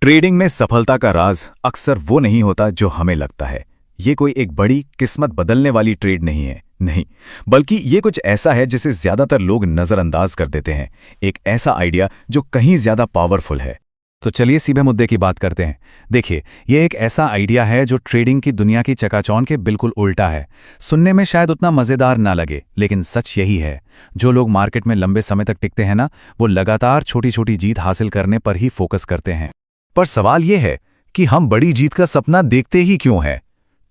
Trading में सफलता का राज अक्सर वो नहीं होता जो हमें लगता है। ये कोई एक बड़ी किस्मत बदलने वाली ट्रेड नहीं है, नहीं, बल्कि ये कुछ ऐसा है जिसे ज्यादातर लोग नजरअंदाज कर देते हैं। एक ऐसा आइडिया जो कहीं ज्यादा पावरफुल है। तो चलिए सीधे मुद्दे की बात करते हैं। देखिए, ये एक ऐसा आइडिया है जो ट्रेडिंग की दुनिया की चकाचौंध के बिल्कुल उल्टा है। सुनने में शायद उतना मजेदार ना लगे, लेकिन सच यही है। जो लोग मार्केट में लंबे समय तक टिकते हैं ना, वो लगातार छोटी छोटी जीत हासिल करने पर ही फोकस करते हैं। पर सवाल यह है कि हम बड़ी जीत का सपना देखते ही क्यों हैं?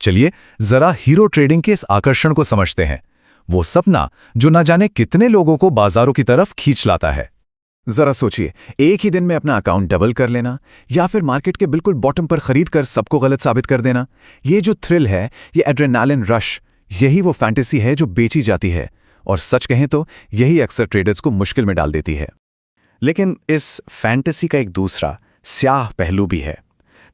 चलिए जरा हीरो ट्रेडिंग के इस आकर्षण को समझते हैं। वो सपना जो न जाने कितने लोगों को बाजारों की तरफ खींच लाता है। जरा सोचिए, एक ही दिन में अपना अकाउंट डबल कर लेना, या फिर मार्केट के बिल्कुल बॉटम पर खरीद कर सबको गलत साबित कर देना। ये जो थ्रिल है, ये एड्रेनालिन रश, यही वो फैंटेसी है जो बेची जाती है। और सच कहें तो यही अक्सर ट्रेडर्स को मुश्किल में डाल देती है। लेकिन इस फैंटेसी का एक दूसरा स्याह पहलू भी है।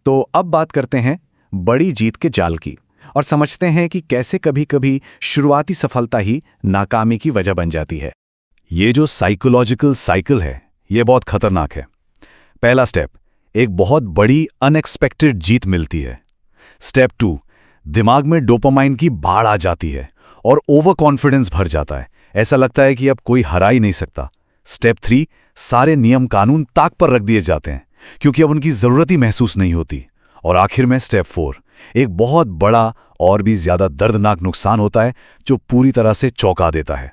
तो अब बात करते हैं बड़ी जीत के जाल की, और समझते हैं कि कैसे कभी कभी शुरुआती सफलता ही नाकामी की वजह बन जाती है। ये जो साइकोलॉजिकल साइकिल है, ये बहुत खतरनाक है। पहला स्टेप, एक बहुत बड़ी अनएक्सपेक्टेड जीत मिलती है। स्टेप 2, दिमाग में डोपामाइन की बाढ़ आ जाती है और ओवर कॉन्फिडेंस भर जाता है। ऐसा लगता है कि अब कोई हरा ही नहीं सकता। स्टेप 3, सारे नियम कानून ताक पर रख दिए जाते हैं क्योंकि अब उनकी जरूरत ही महसूस नहीं होती। और आखिर में स्टेप 4, एक बहुत बड़ा और भी ज्यादा दर्दनाक नुकसान होता है जो पूरी तरह से चौंका देता है।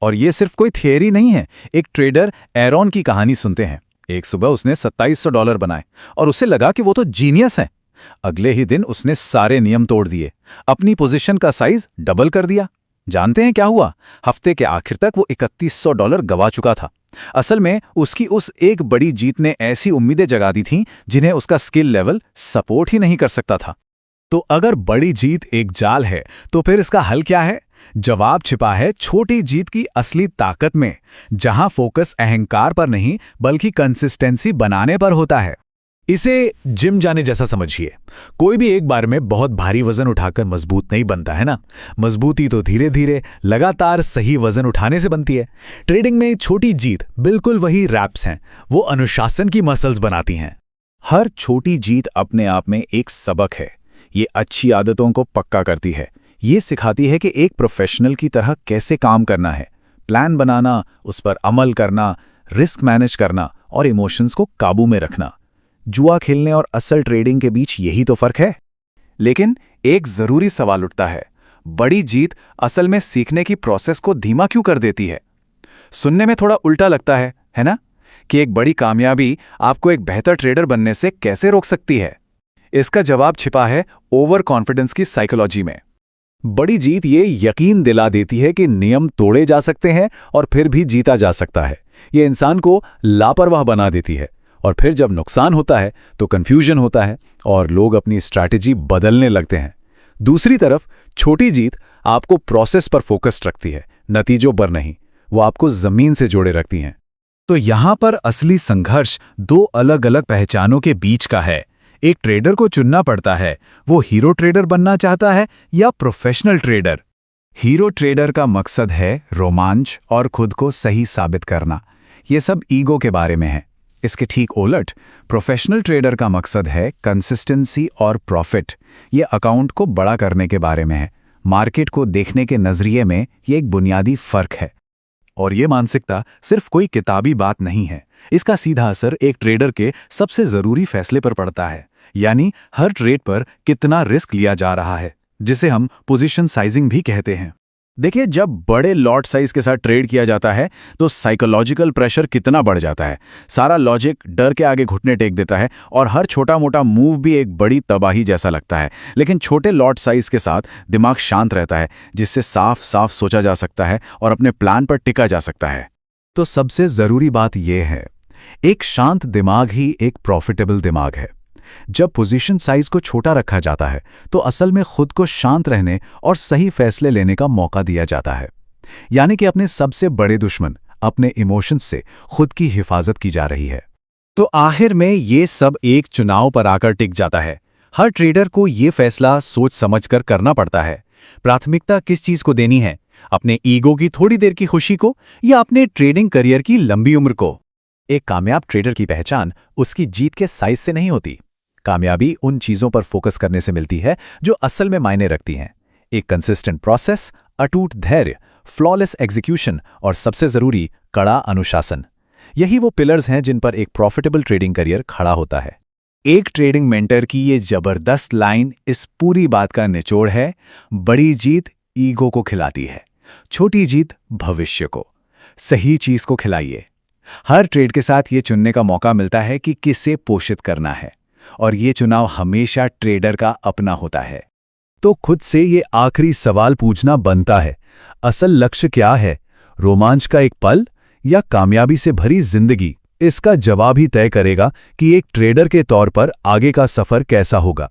और ये सिर्फ कोई थियरी नहीं है। एक ट्रेडर एरॉन की कहानी सुनते हैं। एक सुबह उसने $2700 बनाए और उसे लगा कि वो तो जीनियस है। अगले ही दिन उसने सारे नियम तोड़ दिए, अपनी पोजीशन का साइज डबल कर दिया। जानते हैं क्या हुआ? हफ्ते के आखिर तक वो $3100 गवा चुका था। असल में उसकी उस एक बड़ी जीत ने ऐसी उम्मीदें जगा दी थीं जिन्हें उसका स्किल लेवल सपोर्ट ही नहीं कर सकता था। तो अगर बड़ी जीत एक जाल है, तो फिर इसका हल क्या है? जवाब छिपा है छोटी जीत की असली ताकत में, जहां फोकस अहंकार पर नहीं बल्कि कंसिस्टेंसी बनाने पर होता है। इसे जिम जाने जैसा समझिए। कोई भी एक बार में बहुत भारी वजन उठाकर मजबूत नहीं बनता है ना। मजबूती तो धीरे धीरे लगातार सही वजन उठाने से बनती है। ट्रेडिंग में छोटी जीत बिल्कुल वही रैप्स हैं। वो अनुशासन की मसल्स बनाती हैं। हर छोटी जीत अपने आप में एक सबक है। ये अच्छी आदतों को पक्का करती है। ये सिखाती है कि एक प्रोफेशनल की तरह कैसे काम करना है, प्लान बनाना, उस पर अमल करना, रिस्क मैनेज करना और इमोशंस को काबू में रखना। जुआ खेलने और असल ट्रेडिंग के बीच यही तो फर्क है। लेकिन एक जरूरी सवाल उठता है, बड़ी जीत असल में सीखने की प्रोसेस को धीमा क्यों कर देती है? सुनने में थोड़ा उल्टा लगता है ना? कि एक बड़ी कामयाबी आपको एक बेहतर ट्रेडर बनने से कैसे रोक सकती है? इसका जवाब छिपा है ओवर कॉन्फिडेंस की साइकोलॉजी में। बड़ी जीत ये यकीन दिला देती है कि नियम तोड़े जा सकते हैं और फिर भी जीता जा सकता है। ये इंसान को लापरवाह बना देती है। और फिर जब नुकसान होता है तो कंफ्यूजन होता है और लोग अपनी स्ट्रैटेजी बदलने लगते हैं। दूसरी तरफ छोटी जीत आपको प्रोसेस पर फोकस रखती है, नतीजों पर नहीं। वो आपको जमीन से जोड़े रखती हैं। तो यहां पर असली संघर्ष दो अलग अलग पहचानों के बीच का है। एक ट्रेडर को चुनना पड़ता है, वो हीरो ट्रेडर बनना चाहता है या प्रोफेशनल ट्रेडर। हीरो ट्रेडर का मकसद है रोमांच और खुद को सही साबित करना। ये सब ईगो के बारे में है। इसके ठीक उलट प्रोफेशनल ट्रेडर का मकसद है कंसिस्टेंसी और प्रॉफिट। ये अकाउंट को बड़ा करने के बारे में है। मार्केट को देखने के नजरिए में ये एक बुनियादी फर्क है। और ये मानसिकता सिर्फ कोई किताबी बात नहीं है। इसका सीधा असर एक ट्रेडर के सबसे जरूरी फैसले पर पड़ता है, यानी हर ट्रेड पर कितना रिस्क लिया जा रहा है, जिसे हम पोजीशन साइजिंग भी कहते हैं। देखिए, जब बड़े लॉट साइज के साथ ट्रेड किया जाता है तो साइकोलॉजिकल प्रेशर कितना बढ़ जाता है। सारा लॉजिक डर के आगे घुटने टेक देता है और हर छोटा मोटा मूव भी एक बड़ी तबाही जैसा लगता है। लेकिन छोटे लॉट साइज के साथ दिमाग शांत रहता है, जिससे साफ साफ सोचा जा सकता है और अपने प्लान पर टिका जा सकता है। तो सबसे जरूरी बात यह है, एक शांत दिमाग ही एक प्रॉफिटेबल दिमाग है। जब पोजीशन साइज को छोटा रखा जाता है तो असल में खुद को शांत रहने और सही फैसले लेने का मौका दिया जाता है। यानी कि अपने सबसे बड़े दुश्मन अपने इमोशंस से खुद की हिफाजत की जा रही है। तो आखिर में ये सब एक चुनाव पर आकर टिक जाता है। हर ट्रेडर को ये फैसला सोच समझकर करना पड़ता है। प्राथमिकता किस चीज को देनी है, अपने ईगो की थोड़ी देर की खुशी को या अपने ट्रेडिंग करियर की लंबी उम्र को? एक कामयाब ट्रेडर की पहचान उसकी जीत के साइज से नहीं होती। कामयाबी उन चीजों पर फोकस करने से मिलती है जो असल में मायने रखती हैं। एक कंसिस्टेंट प्रोसेस, अटूट धैर्य, फ्लॉलेस एग्जीक्यूशन और सबसे जरूरी कड़ा अनुशासन। यही वो पिलर्स हैं जिन पर एक प्रॉफिटेबल ट्रेडिंग करियर खड़ा होता है। एक ट्रेडिंग मेंटर की ये जबरदस्त लाइन इस पूरी बात का निचोड़ है। बड़ी जीत ईगो को खिलाती है, छोटी जीत भविष्य को। सही चीज को खिलाइए। हर ट्रेड के साथ ये चुनने का मौका मिलता है कि किसे पोषित करना है, और ये चुनाव हमेशा ट्रेडर का अपना होता है। तो खुद से ये आखिरी सवाल पूछना बनता है, असल लक्ष्य क्या है? रोमांच का एक पल या कामयाबी से भरी जिंदगी? इसका जवाब ही तय करेगा कि एक ट्रेडर के तौर पर आगे का सफर कैसा होगा।